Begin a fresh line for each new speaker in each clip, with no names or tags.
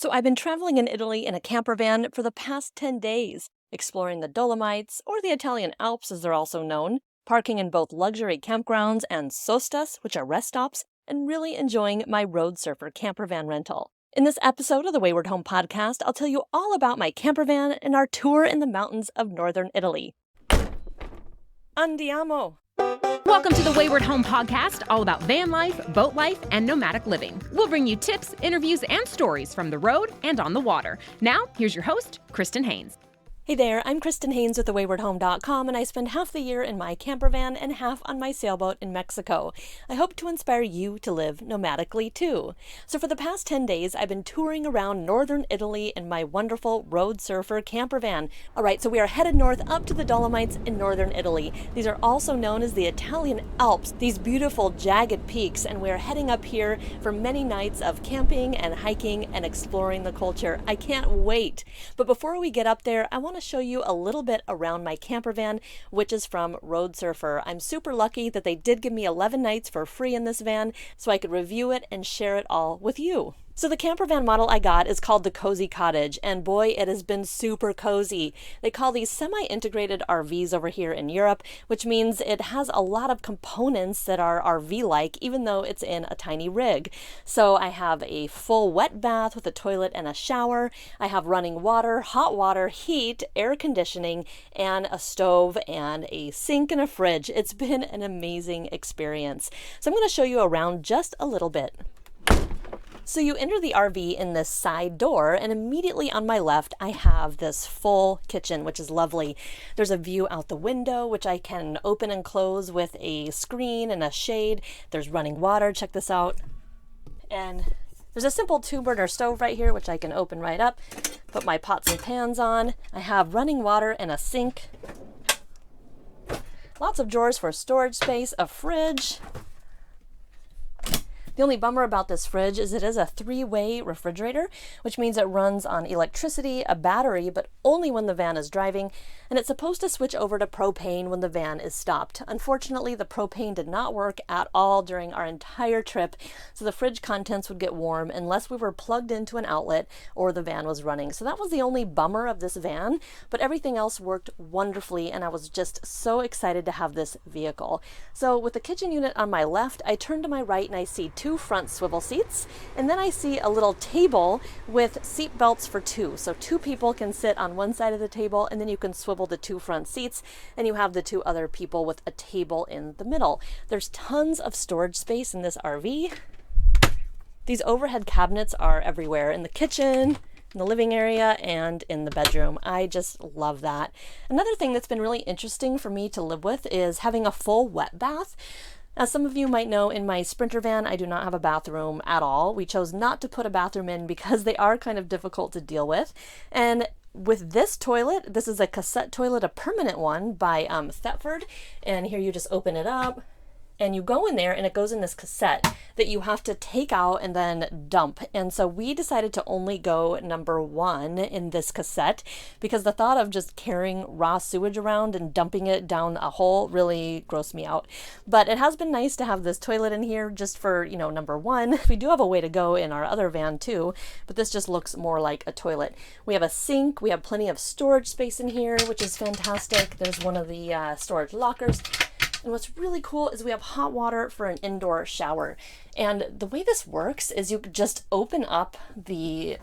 So I've been traveling in Italy in a camper van for the past 10 days, exploring the Dolomites, or the Italian Alps as they're also known, parking in both luxury campgrounds and sostas, which are rest stops, and really enjoying my road surfer camper van rental. In this episode of the Wayward Home podcast, I'll tell you all about my camper van and our tour in the mountains of northern Italy. Andiamo!
Welcome to the Wayward Home Podcast, all about van life, boat life, and nomadic living. We'll bring you tips, interviews, and stories from the road and on the water. Now, here's your host, Kristen Haynes.
Hey there, I'm Kristen Haynes with thewaywardhome.com, and I spend half the year in my camper van and half on my sailboat in Mexico. I hope to inspire you to live nomadically too. So for the past 10 days, I've been touring around northern Italy in my wonderful road surfer camper van. All right, so we are headed north up to the Dolomites in northern Italy. These are also known as the Italian Alps, these beautiful jagged peaks, and we are heading up here for many nights of camping and hiking and exploring the culture. I can't wait. But before we get up there, I want to show you a little bit around my camper van, which is from Road Surfer. I'm super lucky that they did give me 11 nights for free in this van so I could review it and share it all with you. So the camper van model I got is called the Cozy Cottage, and boy, it has been super cozy. They call these semi-integrated RVs over here in Europe, which means it has a lot of components that are RV-like, even though it's in a tiny rig. So I have a full wet bath with a toilet and a shower. I have running water, hot water, heat, air conditioning, and a stove and a sink and a fridge. It's been an amazing experience. So I'm going to show you around just a little bit. So you enter the RV in this side door, and immediately on my left, I have this full kitchen, which is lovely. There's a view out the window, which I can open and close with a screen and a shade. There's running water. Check this out. And there's a simple 2-burner stove right here, which I can open right up, put my pots and pans on. I have running water and a sink. Lots of drawers for storage space, a fridge. The only bummer about this fridge is it is a 3-way refrigerator, which means it runs on electricity, a battery, but only when the van is driving, and it's supposed to switch over to propane when the van is stopped. Unfortunately, the propane did not work at all during our entire trip, so the fridge contents would get warm unless we were plugged into an outlet or the van was running. So that was the only bummer of this van, but everything else worked wonderfully, and I was just so excited to have this vehicle. So with the kitchen unit on my left, I turn to my right and I see 2 front swivel seats, and then I see a little table with seat belts for 2. So 2 people can sit on one side of the table, and then you can swivel the 2 front seats, and you have the 2 other people with a table in the middle. There's tons of storage space in this RV. These overhead cabinets are everywhere in the kitchen, in the living area, and in the bedroom. I just love that. Another thing that's been really interesting for me to live with is having a full wet bath. As some of you might know, in my Sprinter van, I do not have a bathroom at all. We chose not to put a bathroom in because they are kind of difficult to deal with. And with this toilet, this is a cassette toilet, a permanent one by Thetford. And here you just open it up and you go in there, and it goes in this cassette that you have to take out and then dump. And so we decided to only go number 1 in this cassette because the thought of just carrying raw sewage around and dumping it down a hole really grossed me out. But it has been nice to have this toilet in here just for, number 1. We do have a way to go in our other van too, but this just looks more like a toilet. We have a sink. We have plenty of storage space in here, which is fantastic. There's one of the storage lockers. And what's really cool is we have hot water for an indoor shower. And the way this works is you just open up the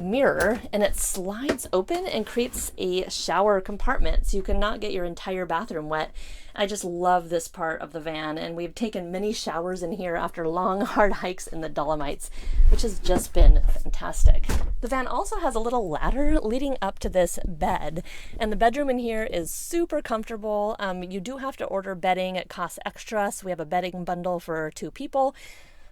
mirror and it slides open and creates a shower compartment, so you cannot get your entire bathroom wet. I just love this part of the van, and we've taken many showers in here after long, hard hikes in the Dolomites, which has just been fantastic. The van also has a little ladder leading up to this bed, and the bedroom in here is super comfortable. You do have to order bedding. It costs extra, so we have a bedding bundle for 2 people.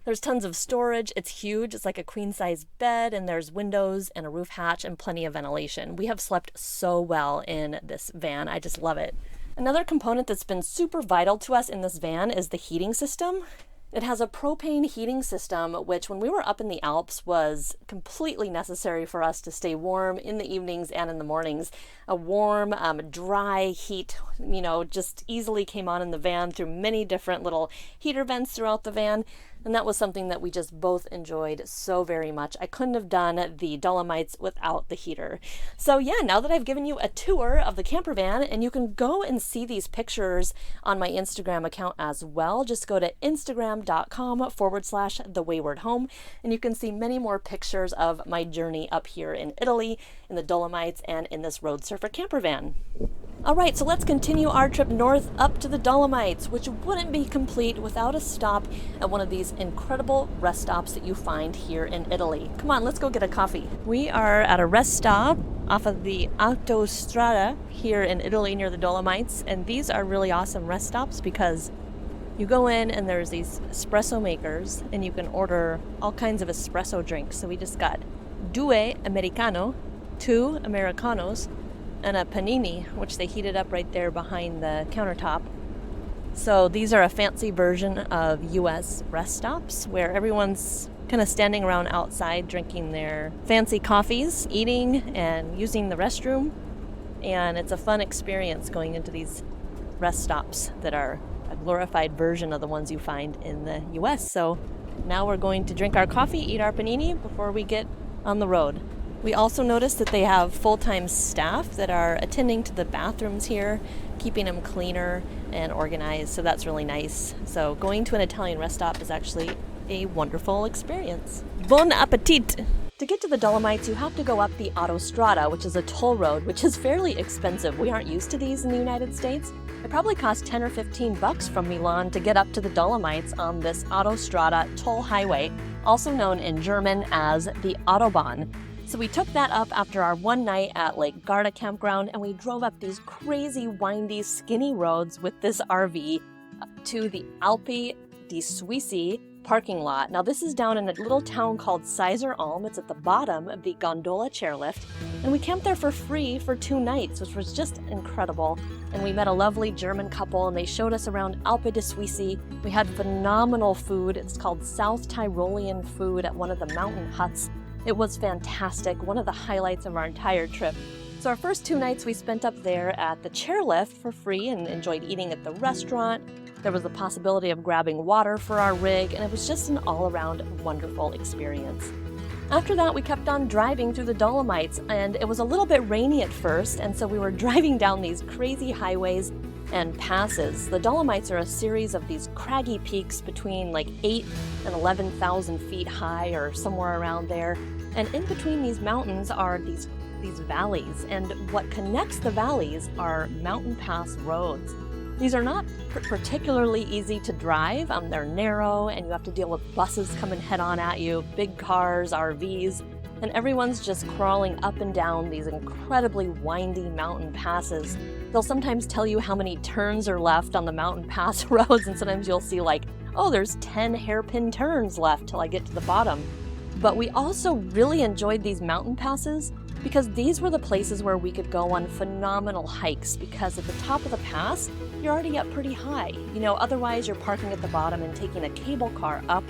There's tons of storage. It's huge. It's like a queen size bed, and there's windows and a roof hatch and plenty of ventilation. We have slept so well in this van. I just love it. Another component that's been super vital to us in this van is the heating system. It has a propane heating system, which when we were up in the Alps was completely necessary for us to stay warm in the evenings and in the mornings. A warm, dry heat, just easily came on in the van through many different little heater vents throughout the van. And that was something that we just both enjoyed so very much. I couldn't have done the Dolomites without the heater. So yeah, now that I've given you a tour of the camper van, and you can go and see these pictures on my Instagram account as well. Just go to instagram.com/The Wayward Home, and you can see many more pictures of my journey up here in Italy, in the Dolomites, and in this Road Surfer camper van. All right, so let's continue our trip north up to the Dolomites, which wouldn't be complete without a stop at one of these incredible rest stops that you find here in Italy. Come on, let's go get a coffee. We are at a rest stop off of the Alto Strada here in Italy near the Dolomites, and these are really awesome rest stops because you go in and there's these espresso makers and you can order all kinds of espresso drinks. So we just got 2 Americano, 2 Americanos, and a panini, which they heated up right there behind the countertop. So these are a fancy version of US rest stops where everyone's kind of standing around outside drinking their fancy coffees, eating and using the restroom. And it's a fun experience going into these rest stops that are a glorified version of the ones you find in the US. So now we're going to drink our coffee, eat our panini before we get on the road. We also noticed that they have full-time staff that are attending to the bathrooms here, keeping them cleaner and organized, so that's really nice. So going to an Italian rest stop is actually a wonderful experience. Bon appetit! To get to the Dolomites, you have to go up the Alto Strada, which is a toll road, which is fairly expensive. We aren't used to these in the United States. It probably cost 10 or 15 bucks from Milan to get up to the Dolomites on this Alto Strada toll highway, also known in German as the Autobahn. So we took that up after our one night at Lake Garda campground, and we drove up these crazy, windy, skinny roads with this RV to the Alpi di Suisi parking lot. Now this is down in a little town called Sizer Alm. It's at the bottom of the gondola chairlift, and we camped there for free for 2 nights, which was just incredible. And we met a lovely German couple, and they showed us around Alpi di Suisi. We had phenomenal food. It's called South Tyrolean food at one of the mountain huts. It was fantastic, one of the highlights of our entire trip. So our first 2 nights we spent up there at the chairlift for free and enjoyed eating at the restaurant. There was the possibility of grabbing water for our rig, and it was just an all-around wonderful experience. After that, we kept on driving through the Dolomites, and it was a little bit rainy at first, and so we were driving down these crazy highways and passes. The Dolomites are a series of these craggy peaks between like 8 and 11,000 feet high or somewhere around there. And in between these mountains are these valleys, and what connects the valleys are mountain pass roads. These are not particularly easy to drive. They're narrow, and you have to deal with buses coming head on at you, big cars, RVs, and everyone's just crawling up and down these incredibly windy mountain passes. They'll sometimes tell you how many turns are left on the mountain pass roads, and sometimes you'll see like, oh, there's 10 hairpin turns left till I get to the bottom. But we also really enjoyed these mountain passes because these were the places where we could go on phenomenal hikes, because at the top of the pass, you're already up pretty high. Otherwise you're parking at the bottom and taking a cable car up,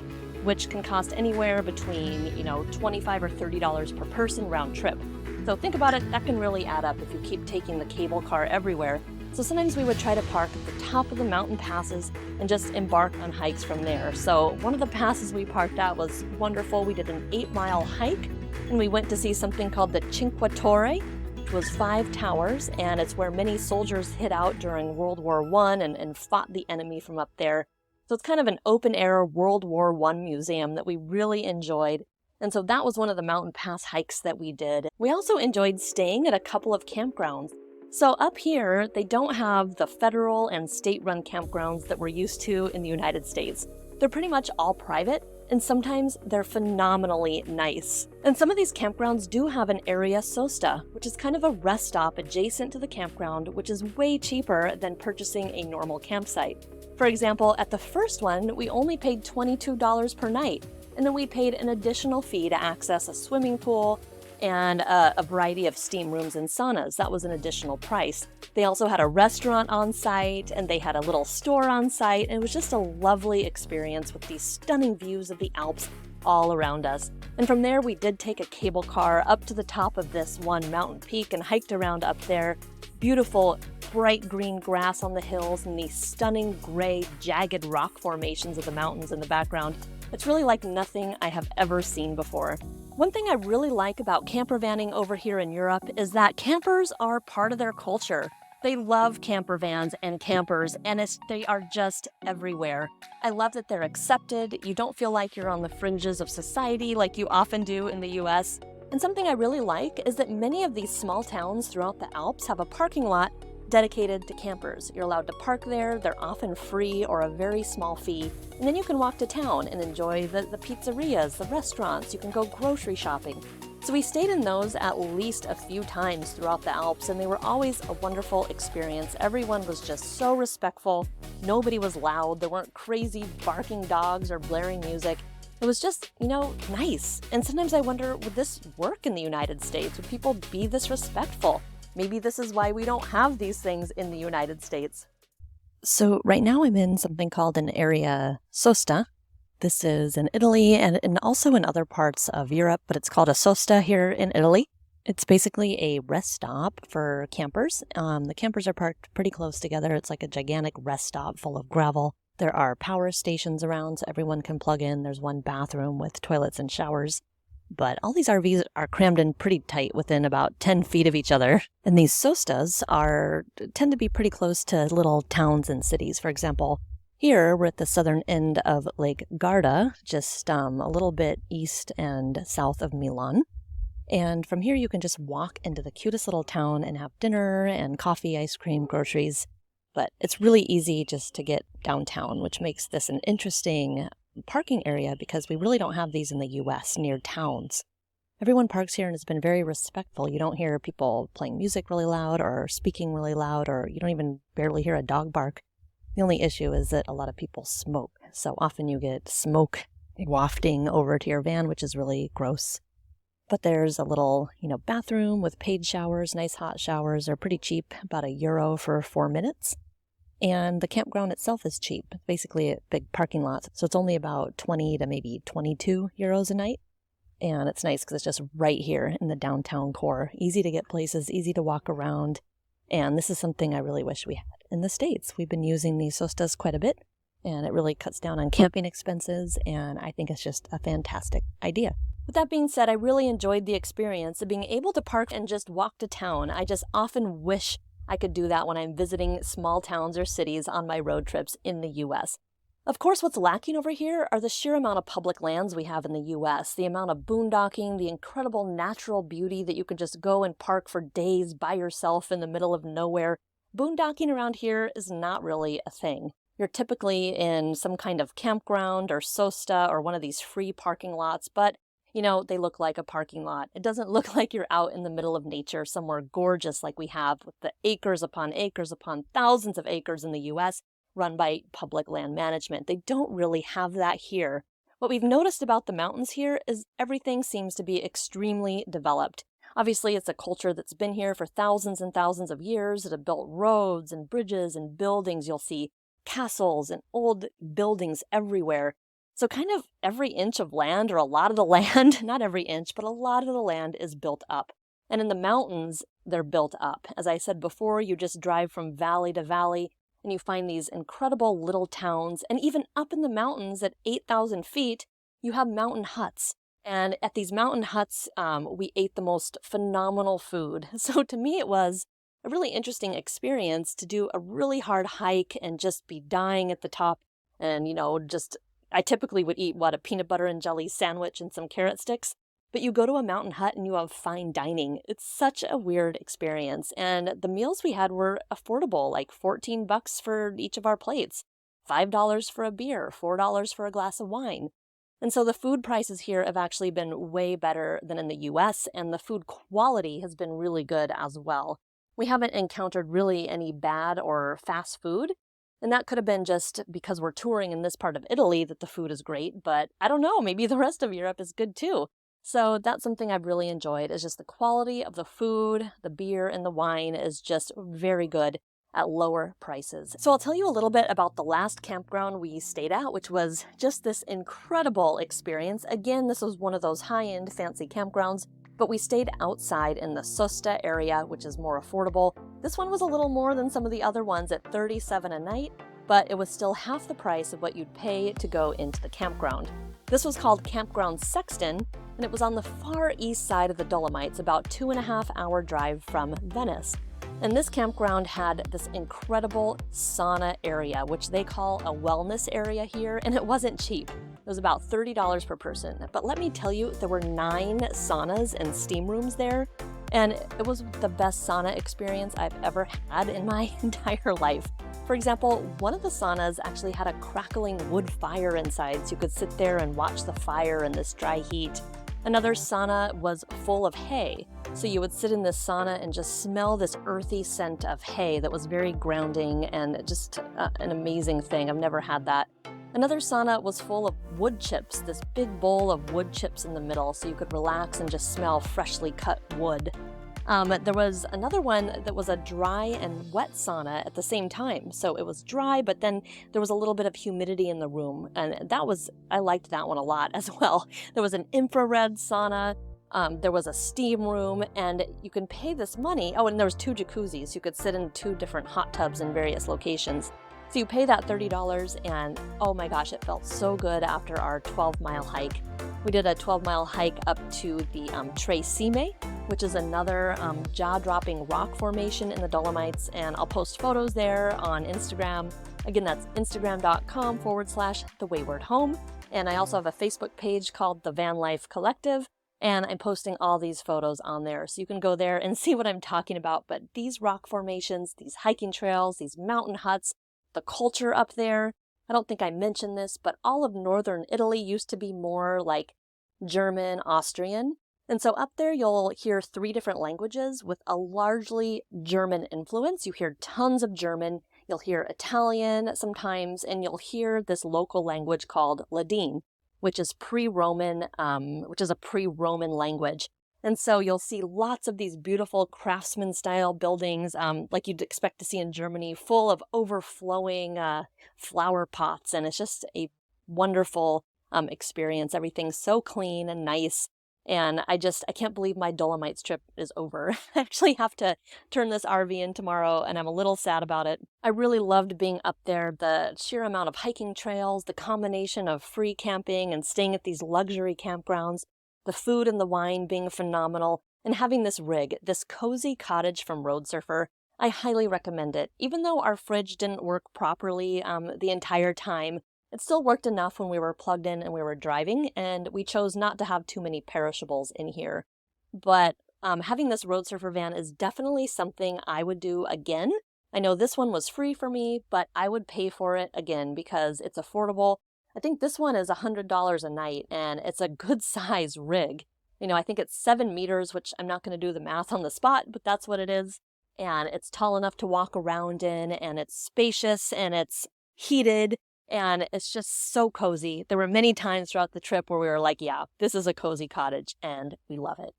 which can cost anywhere between, $25 or $30 per person round trip. So think about it, that can really add up if you keep taking the cable car everywhere. So sometimes we would try to park at the top of the mountain passes and just embark on hikes from there. So one of the passes we parked at was wonderful. We did an 8-mile hike, and we went to see something called the Cinque Torre, which was 5 towers, and it's where many soldiers hid out during World War I and fought the enemy from up there. So it's kind of an open-air World War I museum that we really enjoyed. And so that was one of the mountain pass hikes that we did. We also enjoyed staying at a couple of campgrounds. So up here, they don't have the federal and state-run campgrounds that we're used to in the United States. They're pretty much all private, and sometimes they're phenomenally nice. And some of these campgrounds do have an area sosta, which is kind of a rest stop adjacent to the campground, which is way cheaper than purchasing a normal campsite. For example, at the first one, we only paid $22 per night, and then we paid an additional fee to access a swimming pool and a variety of steam rooms and saunas. That was an additional price. They also had a restaurant on site, and they had a little store on site, and it was just a lovely experience with these stunning views of the Alps all around us. And from there, we did take a cable car up to the top of this one mountain peak and hiked around up there. Beautiful, bright green grass on the hills and these stunning gray, jagged rock formations of the mountains in the background. It's really like nothing I have ever seen before. One thing I really like about campervanning over here in Europe is that campers are part of their culture. They love camper vans and campers, and they are just everywhere. I love that they're accepted. You don't feel like you're on the fringes of society like you often do in the US. And something I really like is that many of these small towns throughout the Alps have a parking lot dedicated to campers. You're allowed to park there, they're often free or a very small fee, and then you can walk to town and enjoy the pizzerias, the restaurants, you can go grocery shopping. So we stayed in those at least a few times throughout the Alps, and they were always a wonderful experience. Everyone was just so respectful, nobody was loud, there weren't crazy barking dogs or blaring music. It was just, nice. And sometimes I wonder, would this work in the United States? Would people be this respectful? Maybe this is why we don't have these things in the United States. So right now I'm in something called an area sosta. This is in Italy and also in other parts of Europe, but it's called a sosta here in Italy. It's basically a rest stop for campers. The campers are parked pretty close together. It's like a gigantic rest stop full of gravel. There are power stations around so everyone can plug in. There's one bathroom with toilets and showers. But all these RVs are crammed in pretty tight within about 10 feet of each other. And these sostas tend to be pretty close to little towns and cities. For example, here we're at the southern end of Lake Garda, just a little bit east and south of Milan. And from here you can just walk into the cutest little town and have dinner and coffee, ice cream, groceries. But it's really easy just to get downtown, which makes this an interesting parking area because we really don't have these in the US near towns. Everyone parks here and has been very respectful. You don't hear people playing music really loud or speaking really loud, or you don't even barely hear a dog bark. The only issue is that a lot of people smoke. So often you get smoke wafting over to your van, which is really gross. But there's a little, bathroom with paid showers, nice hot showers. They're pretty cheap, about €1 for 4 minutes. And the campground itself is cheap, basically a big parking lot. So it's only about 20 to maybe €22 a night. And it's nice because it's just right here in the downtown core. Easy to get places, easy to walk around. And this is something I really wish we had in the States. We've been using these sostas quite a bit, and it really cuts down on camping expenses. And I think it's just a fantastic idea. With that being said, I really enjoyed the experience of being able to park and just walk to town. I just often wish I could do that when I'm visiting small towns or cities on my road trips in the US. Of course, what's lacking over here are the sheer amount of public lands we have in the US, the amount of boondocking, the incredible natural beauty that you can just go and park for days by yourself in the middle of nowhere. Boondocking around here is not really a thing. You're typically in some kind of campground or sosta or one of these free parking lots, but they look like a parking lot. It doesn't look like you're out in the middle of nature somewhere gorgeous like we have with the acres upon thousands of acres in the US run by public land management. They don't really have that here. What we've noticed about the mountains here is everything seems to be extremely developed. Obviously, it's a culture that's been here for thousands and thousands of years that have built roads and bridges and buildings. You'll see castles and old buildings everywhere. So kind of every inch of land, or a lot of the land, not every inch, but a lot of the land is built up. And in the mountains, they're built up. As I said before, you just drive from valley to valley, and you find these incredible little towns. And even up in the mountains at 8,000 feet, you have mountain huts. And at these mountain huts, we ate the most phenomenal food. So to me, it was a really interesting experience to do a really hard hike and just be dying at the top and, I typically would eat, a peanut butter and jelly sandwich and some carrot sticks. But you go to a mountain hut and you have fine dining. It's such a weird experience. And the meals we had were affordable, like $14 for each of our plates, $5 for a beer, $4 for a glass of wine. And so the food prices here have actually been way better than in the US, and the food quality has been really good as well. We haven't encountered really any bad or fast food. And that could have been just because we're touring in this part of Italy that the food is great, but I don't know, maybe the rest of Europe is good too. So that's something I've really enjoyed, is just the quality of the food, the beer, and the wine is just very good at lower prices. So I'll tell you a little bit about the last campground we stayed at, which was just this incredible experience. Again, this was one of those high-end fancy campgrounds, but we stayed outside in the Sosta area, which is more affordable. This one was a little more than some of the other ones at $37 a night, but it was still half the price of what you'd pay to go into the campground. This was called Campground Sexton, and it was on the far east side of the Dolomites, about 2.5-hour drive from Venice. And this campground had this incredible sauna area, which they call a wellness area here, and it wasn't cheap. It was about $30 per person. But let me tell you, there were 9 saunas and steam rooms there, and it was the best sauna experience I've ever had in my entire life. For example, one of the saunas actually had a crackling wood fire inside, so you could sit there and watch the fire in this dry heat. Another sauna was full of hay, so you would sit in this sauna and just smell this earthy scent of hay that was very grounding and just an amazing thing. I've never had that. Another sauna was full of wood chips, this big bowl of wood chips in the middle, so you could relax and just smell freshly cut wood. There was another one that was a dry and wet sauna at the same time. So it was dry, but then there was a little bit of humidity in the room. And I liked that one a lot as well. There was an infrared sauna. There was a steam room, and you can pay this money. Oh, and there was 2 jacuzzis. You could sit in 2 different hot tubs in various locations. So you pay that $30, and oh my gosh, it felt so good after our 12-mile hike. We did a 12-mile hike up to the Tre Cime, which is another jaw-dropping rock formation in the Dolomites, and I'll post photos there on Instagram. Again, that's instagram.com/thewaywardhome. And I also have a Facebook page called the Vanlife Collective, and I'm posting all these photos on there. So you can go there and see what I'm talking about. But these rock formations, these hiking trails, these mountain huts, the culture up there, I don't think I mentioned this, but all of northern Italy used to be more like German, Austrian. And so up there, you'll hear 3 different languages with a largely German influence. You hear tons of German, you'll hear Italian sometimes, and you'll hear this local language called Ladin, which is pre-Roman, which is a pre-Roman language. And so you'll see lots of these beautiful craftsman-style buildings, like you'd expect to see in Germany, full of overflowing flower pots. And it's just a wonderful experience. Everything's so clean and nice. And I can't believe my Dolomites trip is over. I actually have to turn this RV in tomorrow, and I'm a little sad about it. I really loved being up there, the sheer amount of hiking trails, the combination of free camping and staying at these luxury campgrounds, the food and the wine being phenomenal, and having this rig, this Cozy Cottage from Road Surfer. I highly recommend it. Even though our fridge didn't work properly the entire time, it still worked enough when we were plugged in and we were driving, and we chose not to have too many perishables in here. But having this Road Surfer van is definitely something I would do again. I know this one was free for me, but I would pay for it again because it's affordable. I think this one is $100 a night, and it's a good size rig. You know, I think it's 7 meters, which I'm not going to do the math on the spot, but that's what it is. And it's tall enough to walk around in, and it's spacious, and it's heated, and it's just so cozy. There were many times throughout the trip where we were like, yeah, this is a cozy cottage, and we love it.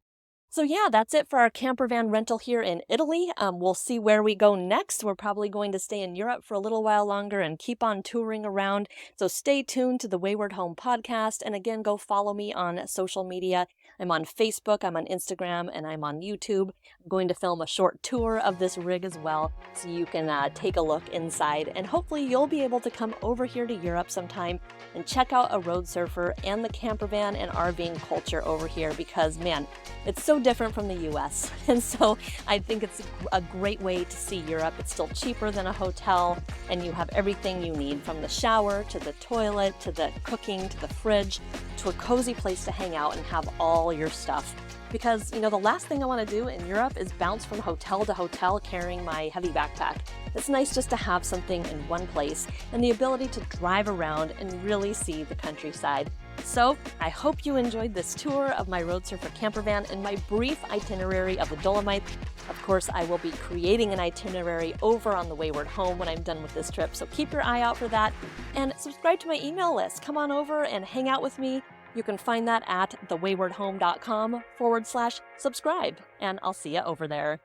So yeah, that's it for our camper van rental here in Italy. We'll see where we go next. We're probably going to stay in Europe for a little while longer and keep on touring around. So stay tuned to the Wayward Home podcast. And again, go follow me on social media. I'm on Facebook, I'm on Instagram, and I'm on YouTube. I'm going to film a short tour of this rig as well, so you can take a look inside. And hopefully you'll be able to come over here to Europe sometime and check out a Road Surfer and the camper van and RVing culture over here, because man, it's so different from the US. And so I think it's a great way to see Europe. It's still cheaper than a hotel, and you have everything you need, from the shower to the toilet to the cooking to the fridge to a cozy place to hang out and have all your stuff. Because, you know, the last thing I want to do in Europe is bounce from hotel to hotel carrying my heavy backpack. It's nice just to have something in one place and the ability to drive around and really see the countryside. So I hope you enjoyed this tour of my Road Surfer camper van and my brief itinerary of the Dolomites. Of course, I will be creating an itinerary over on the Wayward Home when I'm done with this trip, so keep your eye out for that. And subscribe to my email list. Come on over and hang out with me. You can find that at thewaywardhome.com/subscribe, and I'll see you over there.